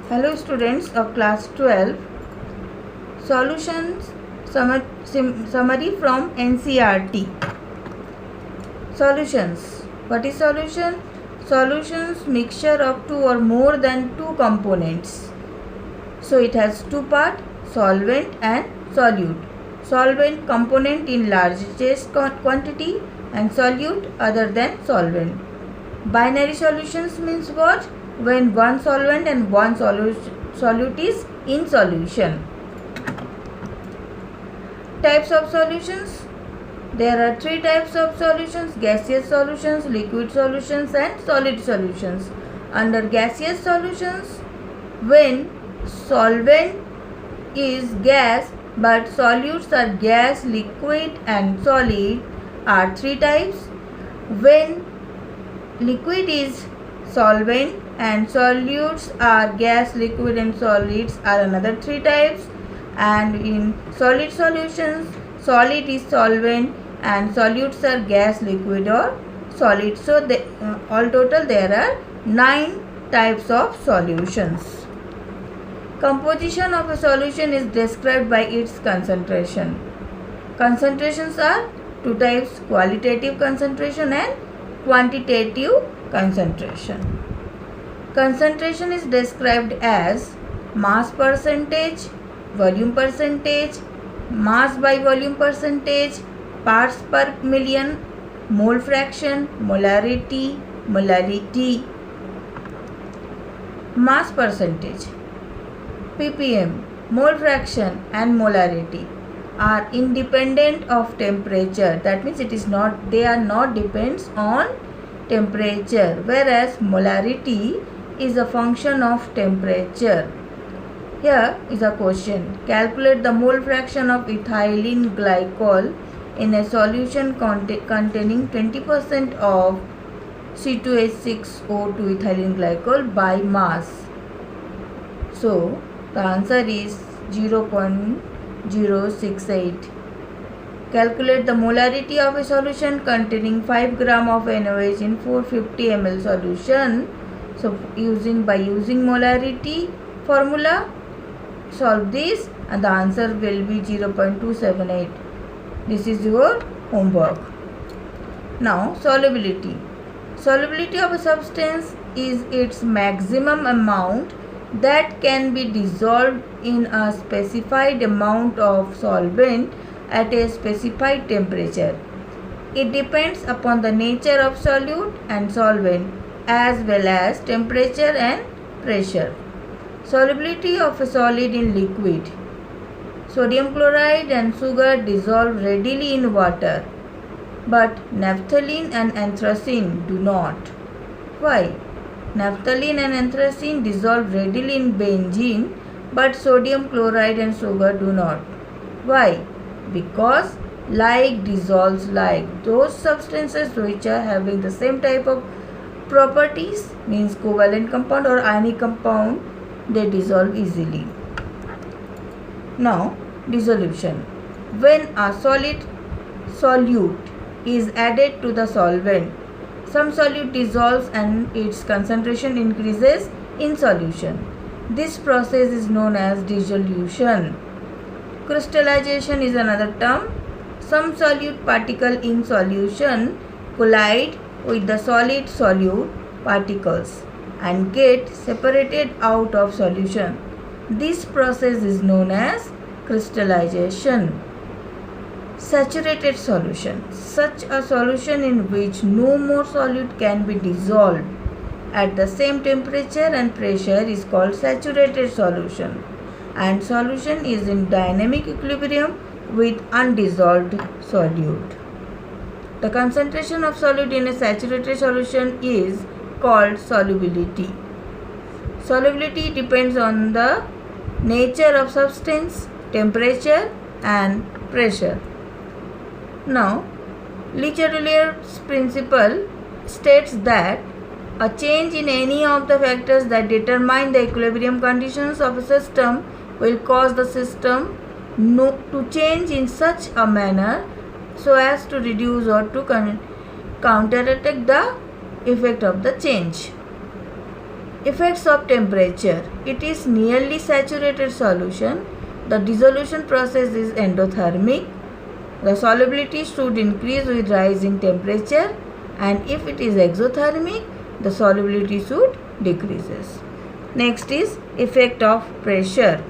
Hello students of class 12. Solutions summary from NCERT. Solutions. What is solution? Solutions mixture of two or more than two components. So it has two parts, solvent and solute. Solvent component in largest quantity and solute other than solvent. Binary solutions means what? When one solvent and one solute is in solution. Types of solutions. There are three types of solutions: gaseous solutions, liquid solutions and solid solutions. Under gaseous solutions, when solvent is gas but solutes are gas, liquid and solid are three types. When liquid is solvent and solutes are gas, liquid and solids are another three types. And in solid solutions, solid is solvent and solutes are gas, liquid or solid. So all total there are 9 types of solutions. Composition of a solution is described by its concentration. Concentrations are two types: qualitative concentration and quantitative concentration. Concentration is described as mass percentage, volume percentage, mass by volume percentage, parts per million, mole fraction, molarity. Mass percentage, ppm, mole fraction and molarity are independent of temperature. That means they are not depends on temperature, whereas molarity is a function of temperature. Here is a question. Calculate the mole fraction of ethylene glycol in a solution containing 20% of C2H6O2 ethylene glycol by mass. So the answer is 0.068. Calculate the molarity of a solution containing 5 gram of NaOH in 450 ml solution. So by using molarity formula, solve this and the answer will be 0.278. This is your homework. Now solubility. Solubility of a substance is its maximum amount that can be dissolved in a specified amount of solvent at a specified temperature. It depends upon the nature of solute and solvent as well as temperature and pressure. Solubility of a solid in liquid. Sodium chloride and sugar dissolve readily in water, but naphthalene and anthracene do not. Why? Naphthalene and anthracene dissolve readily in benzene, but sodium chloride and sugar do not. Why? Because like dissolves like. Those substances which are having the same type of properties, means covalent compound or ionic compound, they dissolve easily. Now dissolution. When a solute is added to the solvent, some solute dissolves and its concentration increases in solution. This process is known as dissolution. Crystallization is another term. Some solute particle in solution collide with the solid solute particles and get separated out of solution. This process is known as crystallization. Saturated solution. Such a solution in which no more solute can be dissolved at the same temperature and pressure is called saturated solution, and solution is in dynamic equilibrium with undissolved solute. The concentration of solute in a saturated solution is called solubility. Solubility depends on the nature of substance, temperature and pressure. Now, Le Chatelier's principle states that a change in any of the factors that determine the equilibrium conditions of a system will cause the system to change in such a manner so as to reduce or to counteract the effect of the change. Effects of temperature. It is nearly saturated solution. The dissolution process is endothermic. The solubility should increase with rising temperature, and if it is exothermic, the solubility should decreases. Next is effect of pressure.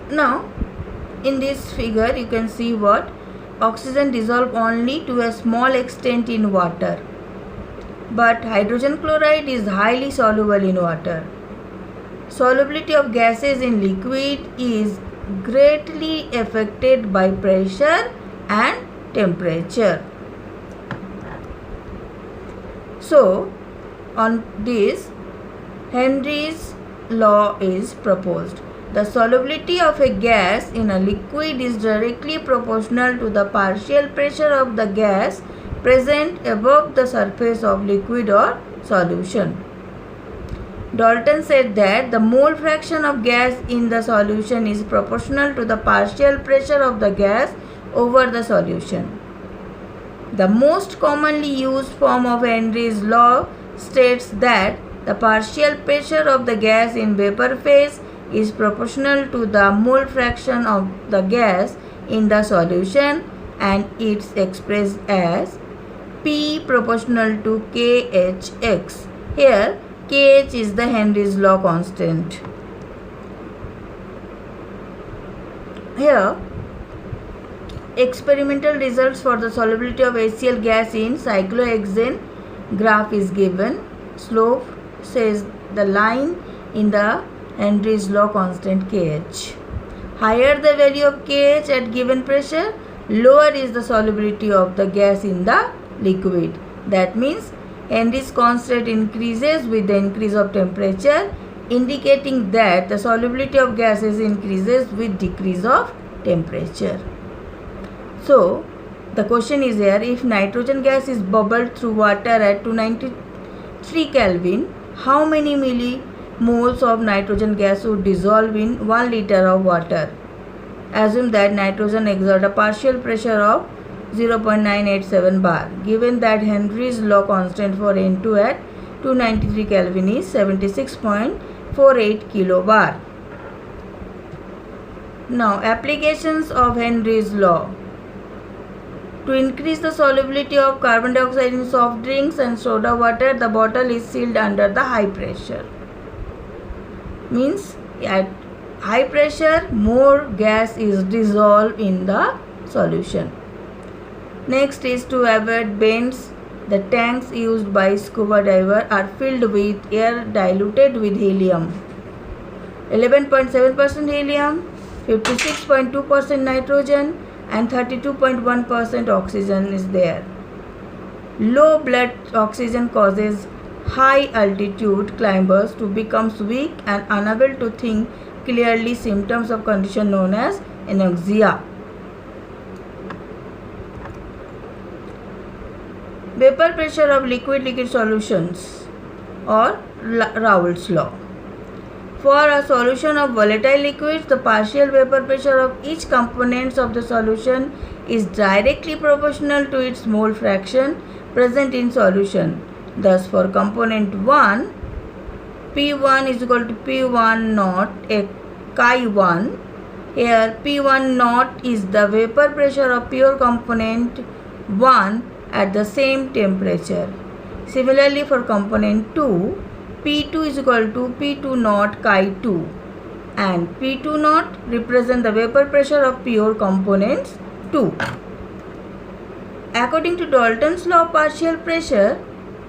Now, in this figure you can see what oxygen dissolve only to a small extent in water, but hydrogen chloride is highly soluble in water. Solubility of gases in liquid is greatly affected by pressure and temperature. So, on this, Henry's law is proposed. The solubility of a gas in a liquid is directly proportional to the partial pressure of the gas present above the surface of liquid or solution. Dalton said that the mole fraction of gas in the solution is proportional to the partial pressure of the gas over the solution. The most commonly used form of Henry's law states that the partial pressure of the gas in vapor phase is proportional to the mole fraction of the gas in the solution, and it's expressed as P proportional to KHx. Here KH is the Henry's law constant. Here experimental results for the solubility of HCl gas in cyclohexane graph is given. Slope says the line in the Henry's law constant KH. Higher the value of KH at given pressure, lower is the solubility of the gas in the liquid. That means Henry's constant increases with the increase of temperature, indicating that the solubility of gases increases with decrease of temperature. So, the question is here, if nitrogen gas is bubbled through water at 293 Kelvin, how many millimoles of nitrogen gas would dissolve in 1 liter of water? Assume that nitrogen exerts a partial pressure of 0.987 bar. Given that Henry's law constant for N2 at 293 Kelvin is 76.48 kilobar. Now, applications of Henry's law. To increase the solubility of carbon dioxide in soft drinks and soda water, the bottle is sealed under the high pressure. Means at high pressure, more gas is dissolved in the solution. Next is to avoid bends. The tanks used by scuba diver are filled with air diluted with helium. 11.7% helium, 56.2% nitrogen, and 32.1% oxygen is there. Low blood oxygen causes high altitude climbers to become weak and unable to think clearly, symptoms of condition known as anoxia. Vapor pressure of liquid solutions or Raoult's law. For a solution of volatile liquids, the partial vapor pressure of each component of the solution is directly proportional to its mole fraction present in solution. Thus, for component 1, P1 is equal to P1 naught chi 1. Here, P1 naught is the vapor pressure of pure component 1 at the same temperature. Similarly, for component 2, P2 is equal to P2 naught chi 2, and P2 naught represent the vapor pressure of pure components 2. According to Dalton's law of partial pressure,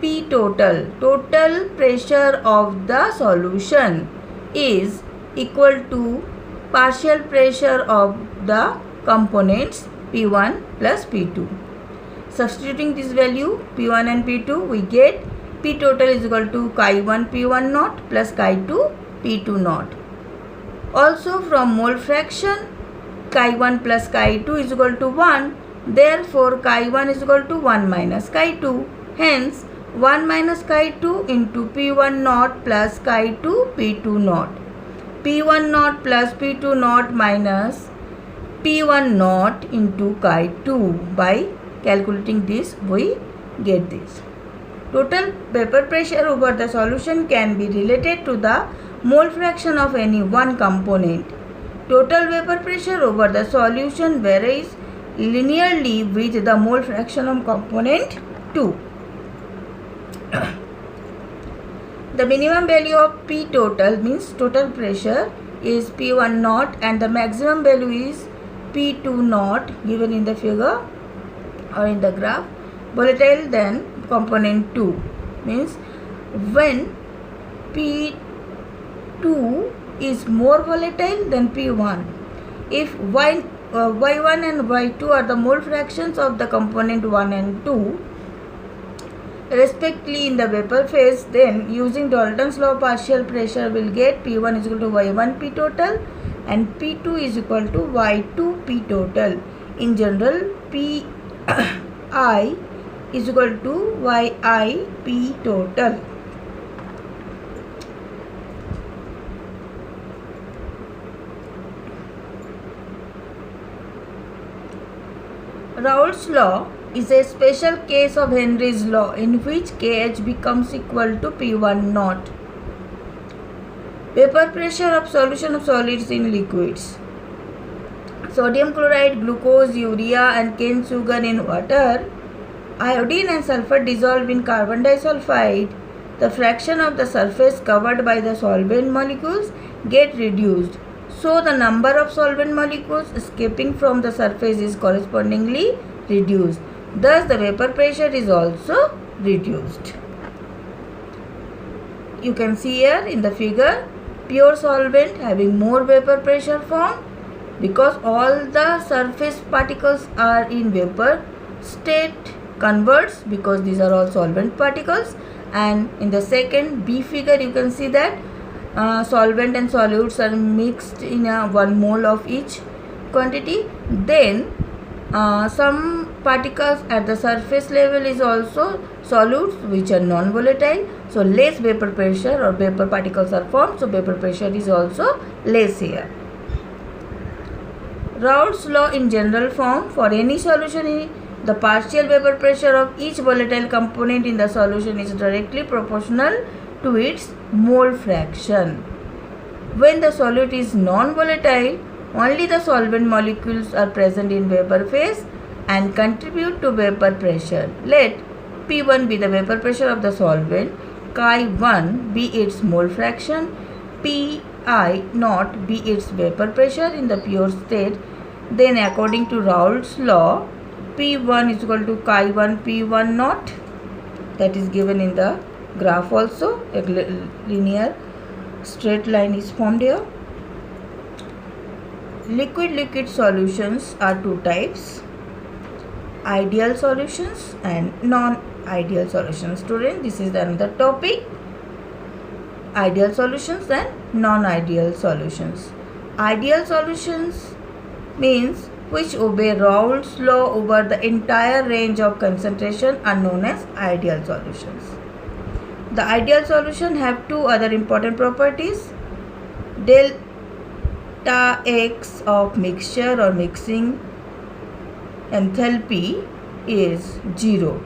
P total pressure of the solution is equal to partial pressure of the components P1 plus P2. Substituting this value P1 and P2, we get P total is equal to chi 1 P1 naught plus chi 2 P2 naught. Also, from mole fraction, chi 1 plus chi 2 is equal to 1. Therefore, chi 1 is equal to 1 minus chi 2. Hence, 1 minus chi 2 into P1 naught plus chi 2 P2 naught. P1 naught plus P2 naught minus P1 naught into chi 2. By calculating this, we get this. Total vapor pressure over the solution can be related to the mole fraction of any one component. Total vapor pressure over the solution varies linearly with the mole fraction of component 2. The minimum value of P total means total pressure is P1 naught and the maximum value is P2 naught given in the figure or in the graph. Volatile then component 2 means when P2 is more volatile than P1. If y1 and y2 are the mole fractions of the component 1 and 2 respectively in the vapor phase, then using Dalton's law partial pressure will get P1 is equal to y1 P total and P2 is equal to y2 P total. In general, Pi is equal to yi P total. Raoult's law is a special case of Henry's law in which Kh becomes equal to P1 naught. Vapor pressure of solution of solids in liquids. Sodium chloride, glucose, urea and cane sugar in water. Iodine and sulfur dissolve in carbon disulfide. The fraction of the surface covered by the solvent molecules get reduced. So the number of solvent molecules escaping from the surface is correspondingly reduced. Thus the vapor pressure is also reduced. You can see here in the figure, pure solvent having more vapor pressure form because all the surface particles are in vapor state converts because these are all solvent particles. And in the second B figure you can see that solvent and solutes are mixed in 1 mole of each quantity. Then some particles at the surface level is also solutes which are non-volatile. So less vapor pressure or vapor particles are formed. So vapor pressure is also less here. Raoult's law in general form: for any solution, the partial vapor pressure of each volatile component in the solution is directly proportional to its mole fraction. When the solute is non-volatile, only the solvent molecules are present in vapor phase and contribute to vapor pressure. Let P1 be the vapor pressure of the solvent, chi 1 be its mole fraction, Pi naught be its vapor pressure in the pure state. Then according to Raoult's law, P1 is equal to chi 1 P1 naught, that is given in the graph also. A linear straight line is formed here. Liquid solutions are two types: ideal solutions and non-ideal solutions. Student, this is another topic: ideal solutions and non-ideal solutions. Ideal solutions means which obey Raoult's law over the entire range of concentration are known as ideal solutions. The ideal solution have two other important properties. Delta X of mixture or mixing enthalpy is 0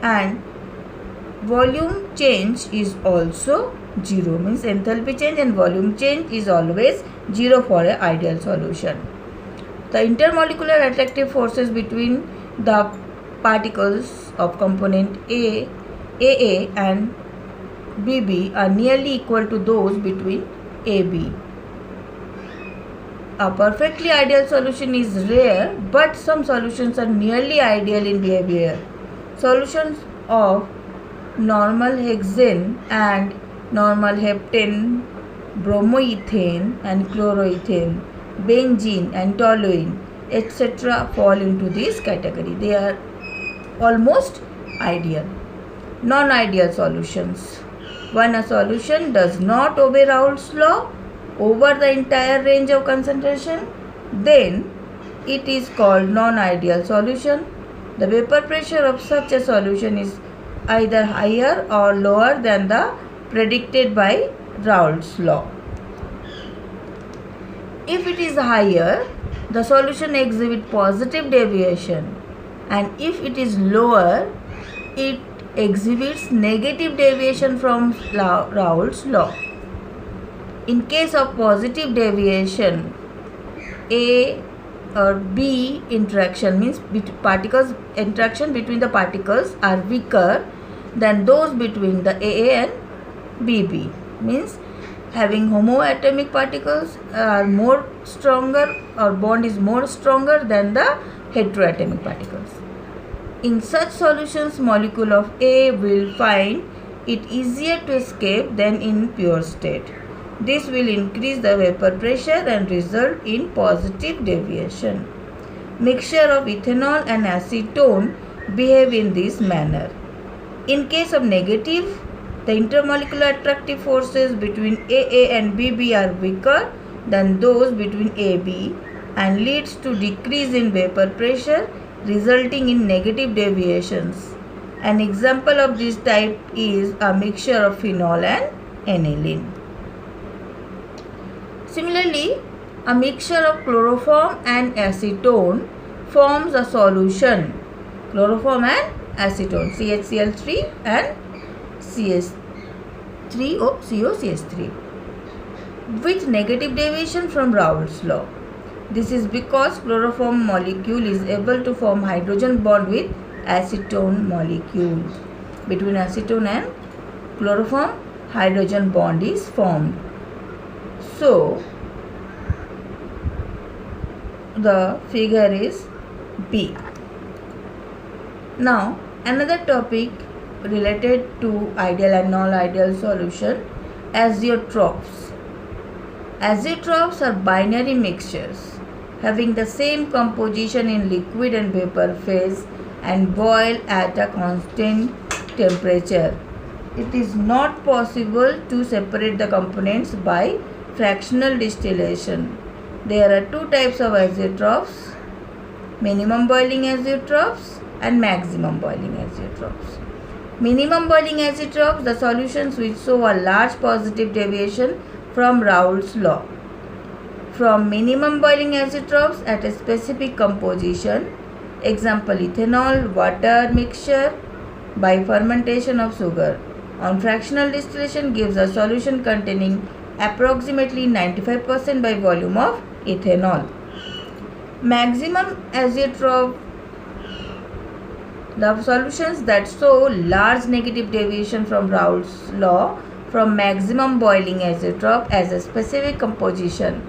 and volume change is also 0, means enthalpy change and volume change is always 0 for an ideal solution. The intermolecular attractive forces between the particles of component AA and BB are nearly equal to those between AB. A perfectly ideal solution is rare, but some solutions are nearly ideal in behavior. Solutions of normal hexane and normal heptane, bromoethane and chloroethane, benzene and toluene, etc. fall into this category. They are almost ideal. Non-ideal solutions: when a solution does not obey Raoult's law over the entire range of concentration, then it is called non-ideal solution. The vapor pressure of such a solution is either higher or lower than the predicted by Raoult's law. If it is higher, the solution exhibits positive deviation, and if it is lower, it exhibits negative deviation from Raoult's law. In case of positive deviation, A or B interaction means particles interaction between the particles are weaker than those between the AA and BB, means having homoatomic particles are more stronger, or bond is more stronger than the heteroatomic particles. In such solutions, molecule of A will find it easier to escape than in pure state. This will increase the vapor pressure and result in positive deviation. Mixture of ethanol and acetone behave in this manner. In case of negative, the intermolecular attractive forces between AA and BB are weaker than those between AB and leads to decrease in vapor pressure, resulting in negative deviations. An example of this type is a mixture of phenol and aniline. Similarly, a mixture of chloroform and acetone forms a solution. Chloroform and acetone, CHCl3 and COCH3 with negative deviation from Raoult's law. This is because chloroform molecule is able to form hydrogen bond with acetone molecule. Between acetone and chloroform, hydrogen bond is formed. So, the figure is B. Now, another topic related to ideal and non-ideal solution, azeotrophs. Azeotrophs are binary mixtures having the same composition in liquid and vapor phase and boil at a constant temperature. It is not possible to separate the components by fractional distillation. There are two types of azeotrophs: minimum boiling azeotrophs and maximum boiling azeotrophs. Minimum boiling azeotrophs, the solutions which show a large positive deviation from Raoult's law. From minimum boiling azeotrophs at a specific composition, example ethanol, water mixture by fermentation of sugar, on fractional distillation gives a solution containing approximately 95% by volume of ethanol. Maximum azeotroph, the solutions that show large negative deviation from Raoult's law from maximum boiling azeotroph as a specific composition.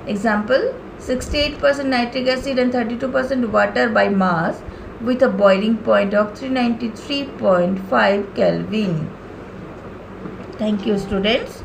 Example, 68% nitric acid and 32% water by mass with a boiling point of 393.5 Kelvin. Thank you, students.